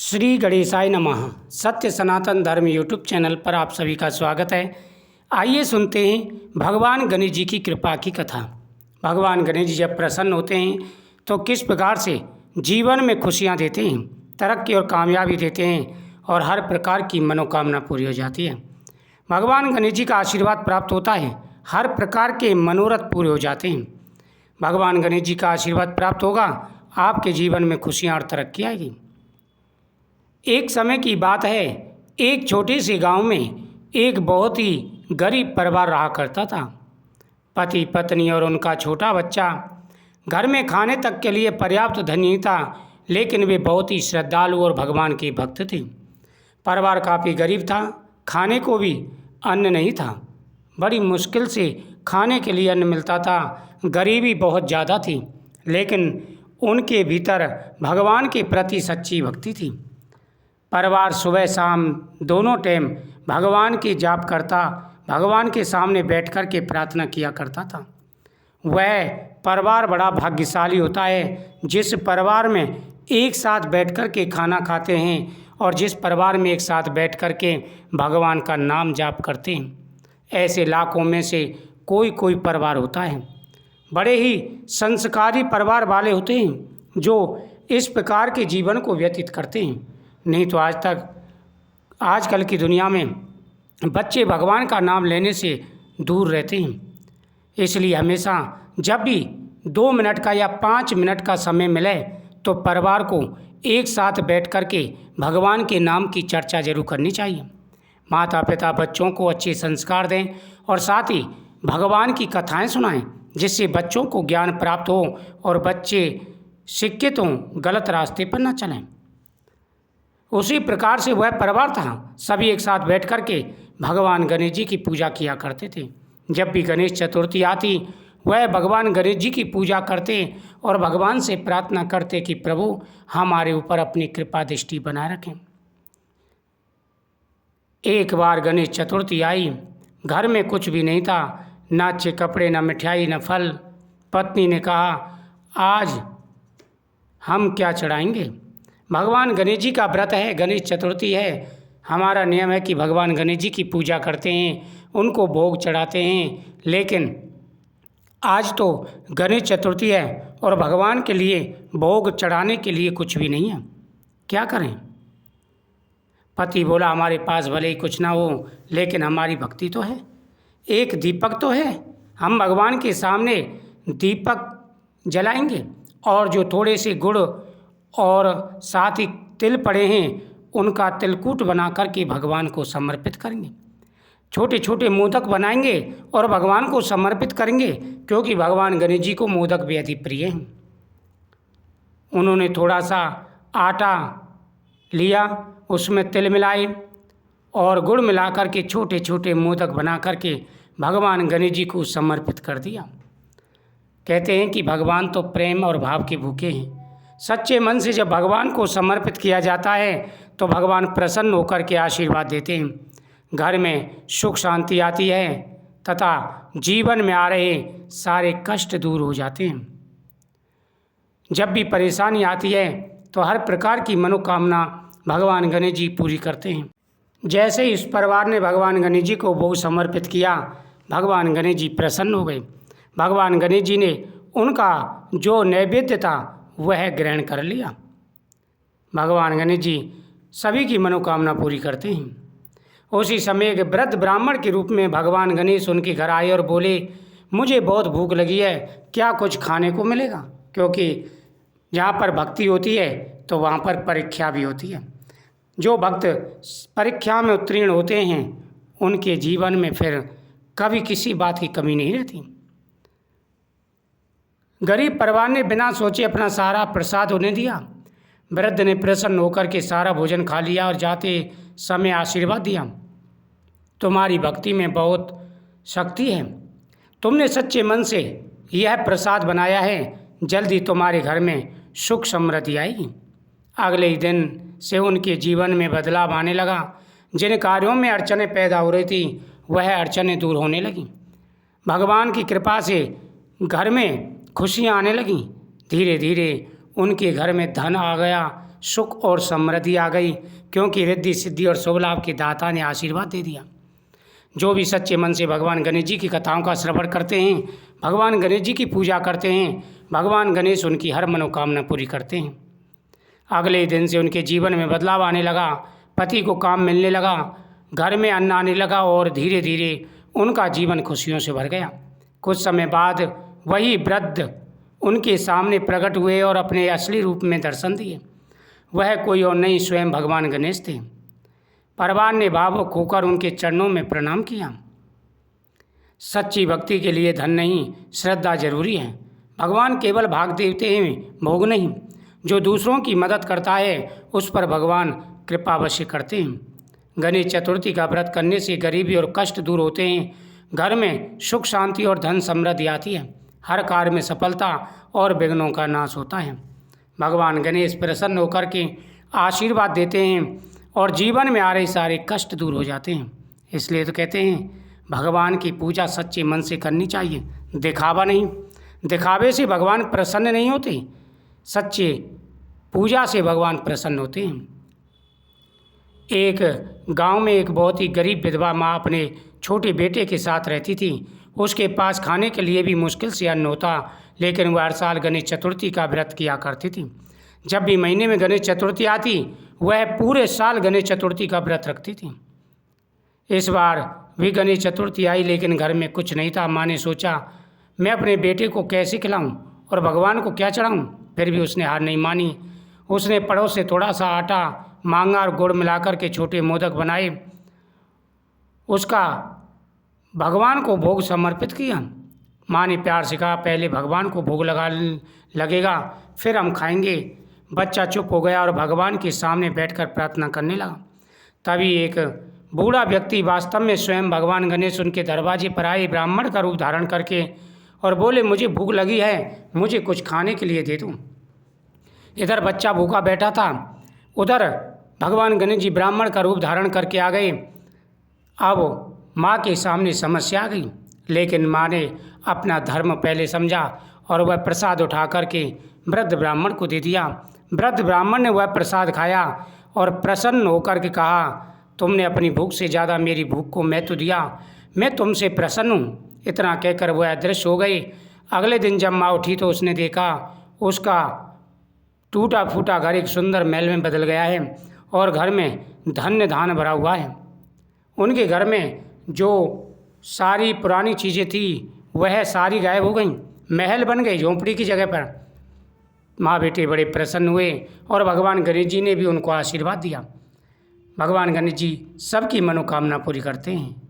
श्री गणेशाय नमः। सत्य सनातन धर्म यूट्यूब चैनल पर आप सभी का स्वागत है। आइए सुनते हैं भगवान गणेश जी की कृपा की कथा। भगवान गणेश जी जब प्रसन्न होते हैं तो किस प्रकार से जीवन में खुशियां देते हैं, तरक्की और कामयाबी देते हैं और हर प्रकार की मनोकामना पूरी हो जाती है। भगवान गणेश जी का आशीर्वाद प्राप्त होता है, हर प्रकार के मनोरथ पूरे हो जाते हैं। भगवान गणेश जी का आशीर्वाद प्राप्त होगा, आपके जीवन में खुशियाँ और तरक्की आएगी। एक समय की बात है, एक छोटे से गांव में एक बहुत ही गरीब परिवार रहा करता था। पति पत्नी और उनका छोटा बच्चा। घर में खाने तक के लिए पर्याप्त धन नहीं था, लेकिन वे बहुत ही श्रद्धालु और भगवान के भक्त थे। परिवार काफ़ी गरीब था, खाने को भी अन्न नहीं था। बड़ी मुश्किल से खाने के लिए अन्न मिलता था। गरीबी बहुत ज़्यादा थी, लेकिन उनके भीतर भगवान के प्रति सच्ची भक्ति थी। परिवार सुबह शाम दोनों टाइम भगवान की जाप करता, भगवान के सामने बैठ कर के प्रार्थना किया करता था। वह परिवार बड़ा भाग्यशाली होता है जिस परिवार में एक साथ बैठ कर के खाना खाते हैं और जिस परिवार में एक साथ बैठ कर के भगवान का नाम जाप करते हैं। ऐसे लाखों में से कोई कोई परिवार होता है। बड़े ही संस्कारी परिवार वाले होते हैं जो इस प्रकार के जीवन को व्यतीत करते हैं। नहीं तो आजकल की दुनिया में बच्चे भगवान का नाम लेने से दूर रहते हैं। इसलिए हमेशा जब भी 2 मिनट का या 5 मिनट का समय मिले तो परिवार को एक साथ बैठ कर के भगवान के नाम की चर्चा जरूर करनी चाहिए। माता पिता बच्चों को अच्छे संस्कार दें और साथ ही भगवान की कथाएं सुनाएं, जिससे बच्चों को ज्ञान प्राप्त हो और बच्चे शिक्षित हों, गलत रास्ते पर न चलें। उसी प्रकार से वह परिवार था, सभी एक साथ बैठ कर के भगवान गणेश जी की पूजा किया करते थे। जब भी गणेश चतुर्थी आती, वह भगवान गणेश जी की पूजा करते और भगवान से प्रार्थना करते कि प्रभु हमारे ऊपर अपनी कृपा दृष्टि बनाए रखें। एक बार गणेश चतुर्थी आई, घर में कुछ भी नहीं था, ना अच्छे कपड़े, ना मिठाई, ना फल। पत्नी ने कहा, आज हम क्या चढ़ाएंगे? भगवान गणेश जी का व्रत है, गणेश चतुर्थी है। हमारा नियम है कि भगवान गणेश जी की पूजा करते हैं, उनको भोग चढ़ाते हैं, लेकिन आज तो गणेश चतुर्थी है और भगवान के लिए भोग चढ़ाने के लिए कुछ भी नहीं है, क्या करें? पति बोला, हमारे पास भले ही कुछ ना हो, लेकिन हमारी भक्ति तो है, एक दीपक तो है। हम भगवान के सामने दीपक जलाएंगे और जो थोड़े से गुड़ और साथ ही तिल पड़े हैं, उनका तिलकूट बना कर के भगवान को समर्पित करेंगे। छोटे छोटे मोदक बनाएंगे और भगवान को समर्पित करेंगे, क्योंकि भगवान गणेश जी को मोदक बेहद ही प्रिय हैं। उन्होंने थोड़ा सा आटा लिया, उसमें तिल मिलाए और गुड़ मिला कर के छोटे छोटे मोदक बना कर के भगवान गणेश जी को समर्पित कर दिया। कहते हैं कि भगवान तो प्रेम और भाव के भूखे हैं। सच्चे मन से जब भगवान को समर्पित किया जाता है तो भगवान प्रसन्न होकर के आशीर्वाद देते हैं। घर में सुख शांति आती है तथा जीवन में आ रहे सारे कष्ट दूर हो जाते हैं। जब भी परेशानी आती है तो हर प्रकार की मनोकामना भगवान गणेश जी पूरी करते हैं। जैसे इस परिवार ने भगवान गणेश जी को भोग समर्पित किया, भगवान गणेश जी प्रसन्न हो गए। भगवान गणेश जी ने उनका जो नैवेद्य था वह ग्रहण कर लिया। भगवान गणेश जी सभी की मनोकामना पूरी करते हैं। उसी समय एक वृद्ध ब्राह्मण के रूप में भगवान गणेश उनके घर आए और बोले, मुझे बहुत भूख लगी है, क्या कुछ खाने को मिलेगा? क्योंकि जहाँ पर भक्ति होती है तो वहाँ पर परीक्षा भी होती है। जो भक्त परीक्षा में उत्तीर्ण होते हैं उनके जीवन में फिर कभी किसी बात की कमी नहीं रहती। गरीब परिवार ने बिना सोचे अपना सारा प्रसाद उन्हें दिया। वृद्ध ने प्रसन्न होकर के सारा भोजन खा लिया और जाते समय आशीर्वाद दिया, तुम्हारी भक्ति में बहुत शक्ति है, तुमने सच्चे मन से यह प्रसाद बनाया है, जल्दी तुम्हारे घर में सुख समृद्धि आएगी। अगले ही दिन से उनके जीवन में बदलाव आने लगा। जिन कार्यों में अड़चनें पैदा हो रही थी वह अड़चनें दूर होने लगीं। भगवान की कृपा से घर में खुशियाँ आने लगीं। धीरे धीरे उनके घर में धन आ गया, सुख और समृद्धि आ गई, क्योंकि रिद्धि सिद्धि और शुभ लाभ के दाता ने आशीर्वाद दे दिया। जो भी सच्चे मन से भगवान गणेश जी की कथाओं का श्रवण करते हैं, भगवान गणेश जी की पूजा करते हैं, भगवान गणेश उनकी हर मनोकामना पूरी करते हैं। अगले दिन से उनके जीवन में बदलाव आने लगा, पति को काम मिलने लगा, घर में अन्न आने लगा और धीरे धीरे उनका जीवन खुशियों से भर गया। कुछ समय बाद वही वृद्ध उनके सामने प्रकट हुए और अपने असली रूप में दर्शन दिए। वह कोई और नहीं, स्वयं भगवान गणेश थे। परिवार ने भावुक होकर उनके चरणों में प्रणाम किया। सच्ची भक्ति के लिए धन नहीं, श्रद्धा जरूरी है। भगवान केवल भाग देते हैं, भोग नहीं। जो दूसरों की मदद करता है उस पर भगवान कृपा अवश्य करते हैं। गणेश चतुर्थी का व्रत करने से गरीबी और कष्ट दूर होते हैं, घर में सुख शांति और धन समृद्धि आती है, हर कार्य में सफलता और विघ्नों का नाश होता है। भगवान गणेश प्रसन्न होकर के आशीर्वाद देते हैं और जीवन में आ रहे सारे कष्ट दूर हो जाते हैं। इसलिए तो कहते हैं भगवान की पूजा सच्चे मन से करनी चाहिए, दिखावा नहीं। दिखावे से भगवान प्रसन्न नहीं होते, सच्चे पूजा से भगवान प्रसन्न होते हैं। एक गांव में एक बहुत ही गरीब विधवा माँ अपने छोटे बेटे के साथ रहती थी। उसके पास खाने के लिए भी मुश्किल से अन्न होता, लेकिन वह हर साल गणेश चतुर्थी का व्रत किया करती थी। जब भी महीने में गणेश चतुर्थी आती, वह पूरे साल गणेश चतुर्थी का व्रत रखती थी। इस बार भी गणेश चतुर्थी आई, लेकिन घर में कुछ नहीं था। माँ ने सोचा मैं अपने बेटे को कैसे खिलाऊं और भगवान को क्या चढ़ाऊं। फिर भी उसने हार नहीं मानी। उसने पड़ोस से थोड़ा सा आटा मांगा और गुड़ मिलाकर के छोटे मोदक बनाए, उसका भगवान को भोग समर्पित किया। माँ ने प्यार से कहा पहले भगवान को भोग लगेगा, फिर हम खाएंगे। बच्चा चुप हो गया और भगवान के सामने बैठकर प्रार्थना करने लगा। तभी एक बूढ़ा व्यक्ति, वास्तव में स्वयं भगवान गणेश, उनके दरवाजे पर आए, ब्राह्मण का रूप धारण करके, और बोले मुझे भूख लगी है, मुझे कुछ खाने के लिए दे दूँ। इधर बच्चा भूखा बैठा था, उधर भगवान गणेश जी ब्राह्मण का रूप धारण करके आ गए। अब माँ के सामने समस्या आ गई, लेकिन माँ ने अपना धर्म पहले समझा और वह प्रसाद उठा करके वृद्ध ब्राह्मण को दे दिया। वृद्ध ब्राह्मण ने वह प्रसाद खाया और प्रसन्न होकर के कहा तुमने अपनी भूख से ज़्यादा मेरी भूख को महत्व दिया, मैं तुमसे प्रसन्न हूँ। इतना कहकर वह अदृश्य हो गई। अगले दिन जब माँ उठी तो उसने देखा उसका टूटा फूटा घर एक सुंदर महल में बदल गया है और घर में धन्य धान भरा हुआ है। उनके घर में जो सारी पुरानी चीज़ें थी वह सारी गायब हो गईं, महल बन गई झोंपड़ी की जगह पर। माँ बेटे बड़े प्रसन्न हुए और भगवान गणेश जी ने भी उनको आशीर्वाद दिया। भगवान गणेश जी सबकी मनोकामना पूरी करते हैं।